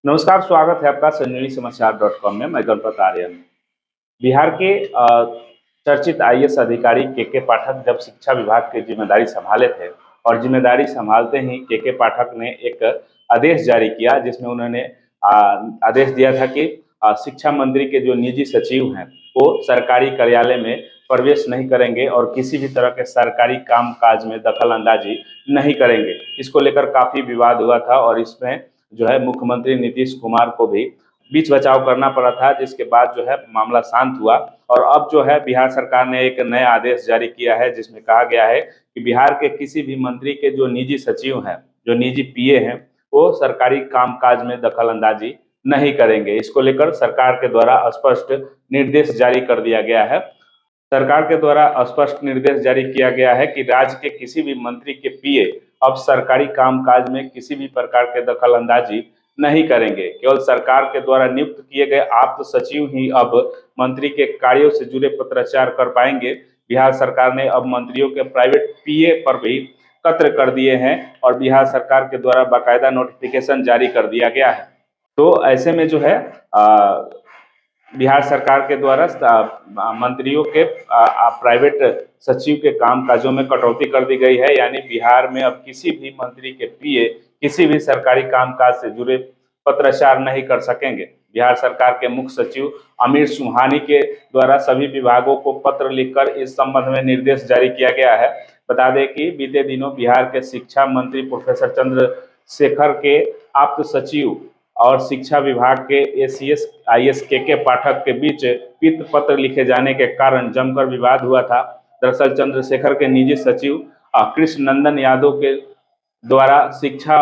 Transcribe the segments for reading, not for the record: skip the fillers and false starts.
नमस्कार, स्वागत है आपका संजीवनी समाचार .com में। मैं गणपत आर्यन। बिहार के चर्चित आईएएस अधिकारी के पाठक जब शिक्षा विभाग की जिम्मेदारी संभाले थे और जिम्मेदारी संभालते ही के पाठक ने एक आदेश जारी किया, जिसमें उन्होंने आदेश दिया था कि शिक्षा मंत्री के जो निजी सचिव हैं वो सरकारी कार्यालय में प्रवेश नहीं करेंगे और किसी भी तरह के सरकारी कामकाज में दखल अंदाजी नहीं करेंगे। इसको लेकर काफी विवाद हुआ था और इसमें जो है मुख्यमंत्री नीतीश कुमार को भी बीच बचाव करना पड़ा था, जिसके बाद जो है मामला शांत हुआ। और अब जो है बिहार सरकार ने एक नया आदेश जारी किया है, जिसमें कहा गया है कि बिहार के किसी भी मंत्री के जो निजी सचिव हैं, जो निजी पीए हैं, वो सरकारी कामकाज में दखल अंदाजी नहीं करेंगे। इसको लेकर सरकार के द्वारा स्पष्ट निर्देश जारी कर दिया गया है। सरकार के द्वारा स्पष्ट निर्देश जारी किया गया है कि राज्य के किसी भी मंत्री के पीए अब सरकारी कामकाज में किसी भी प्रकार के दखल अंदाजी नहीं करेंगे। केवल सरकार के द्वारा नियुक्त किए गए आप्त सचिव ही अब मंत्री के कार्यों से जुड़े पत्राचार कर पाएंगे। बिहार सरकार ने अब मंत्रियों के प्राइवेट पीए पर भी कत्र कर दिए हैं और बिहार सरकार के द्वारा बाकायदा नोटिफिकेशन जारी कर दिया गया है। तो ऐसे में जो है बिहार सरकार के द्वारा मंत्रियों के प्राइवेट सचिव के कामकाजों में कटौती कर दी गई है। यानी बिहार में अब किसी भी मंत्री के पीए किसी भी सरकारी कामकाज से जुड़े पत्राचार नहीं कर सकेंगे। बिहार सरकार के मुख्य सचिव आमिर सुबहानी के द्वारा सभी विभागों को पत्र लिखकर इस संबंध में निर्देश जारी किया गया है। बता दें कि बीते दिनों बिहार के शिक्षा मंत्री प्रोफेसर चंद्रशेखर के आप्त सचिव और शिक्षा विभाग के एसीएस आईएएस के पाठक के बीच पित्त पत्र लिखे जाने के कारण जमकर विवाद हुआ था। दरअसल चंद्रशेखर के निजी सचिव कृष्ण नंदन यादव के द्वारा शिक्षा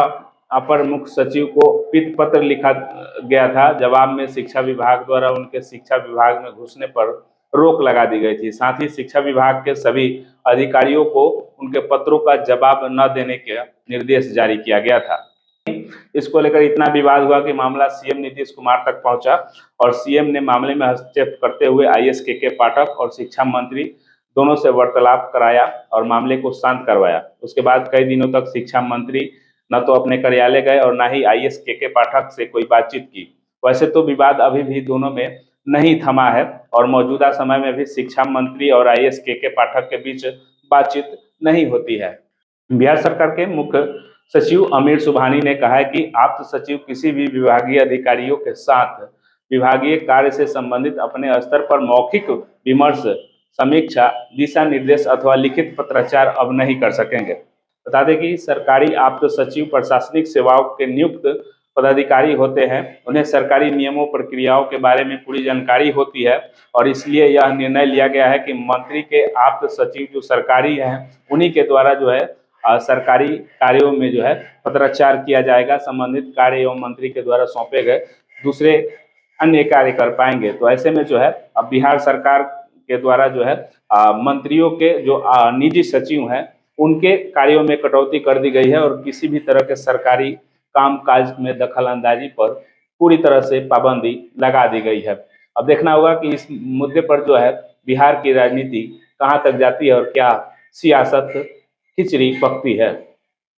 अपर मुख्य सचिव को पित्त पत्र लिखा गया था। जवाब में शिक्षा विभाग द्वारा उनके शिक्षा विभाग में घुसने पर रोक लगा दी गई थी। साथ ही शिक्षा विभाग के सभी अधिकारियों को उनके पत्रों का जवाब न देने का निर्देश जारी किया गया था। इसको लेकर इतना विवाद हुआ कि मामला सीएम नीतीश कुमार तक पहुंचा और सीएम ने मामले में हस्तक्षेप करते हुए आईएएस के पाठक और शिक्षा मंत्री दोनों से वार्तालाप कराया और मामले को शांत करवाया। उसके बाद कई दिनों तक शिक्षा मंत्री न तो अपने कार्यालय गए और न ही आईएएस के पाठक से कोई बातचीत की। वैसे तो विवाद अभी भी दोनों में नहीं थमा है और मौजूदा समय में भी शिक्षा मंत्री और आईएएस के पाठक के बीच बातचीत नहीं होती है। बिहार सरकार के मुख्य सचिव आमिर सुबहानी ने कहा है कि आप्त सचिव किसी भी विभागीय अधिकारियों के साथ विभागीय कार्य से संबंधित अपने स्तर पर मौखिक विमर्श, समीक्षा, दिशा निर्देश अथवा लिखित पत्राचार अब नहीं कर सकेंगे। बता दें कि सरकारी आप्त सचिव प्रशासनिक सेवाओं के नियुक्त पदाधिकारी होते हैं। उन्हें सरकारी नियमों प्रक्रियाओं के बारे में पूरी जानकारी होती है और इसलिए यह निर्णय लिया गया है कि मंत्री के आप्त सचिव जो सरकारी हैं उन्हीं के द्वारा जो है सरकारी कार्यों में जो है पत्राचार किया जाएगा। संबंधित कार्य एवं मंत्री के द्वारा सौंपे गए दूसरे अन्य कार्य कर पाएंगे। तो ऐसे में जो है अब बिहार सरकार के द्वारा जो है मंत्रियों के जो निजी सचिव हैं उनके कार्यों में कटौती कर दी गई है और किसी भी तरह के सरकारी कामकाज में दखल अंदाजी पर पूरी तरह से पाबंदी लगा दी गई है। अब देखना होगा कि इस मुद्दे पर जो है बिहार की राजनीति कहां तक जाती है और क्या सियासत खिचड़ी पकती है।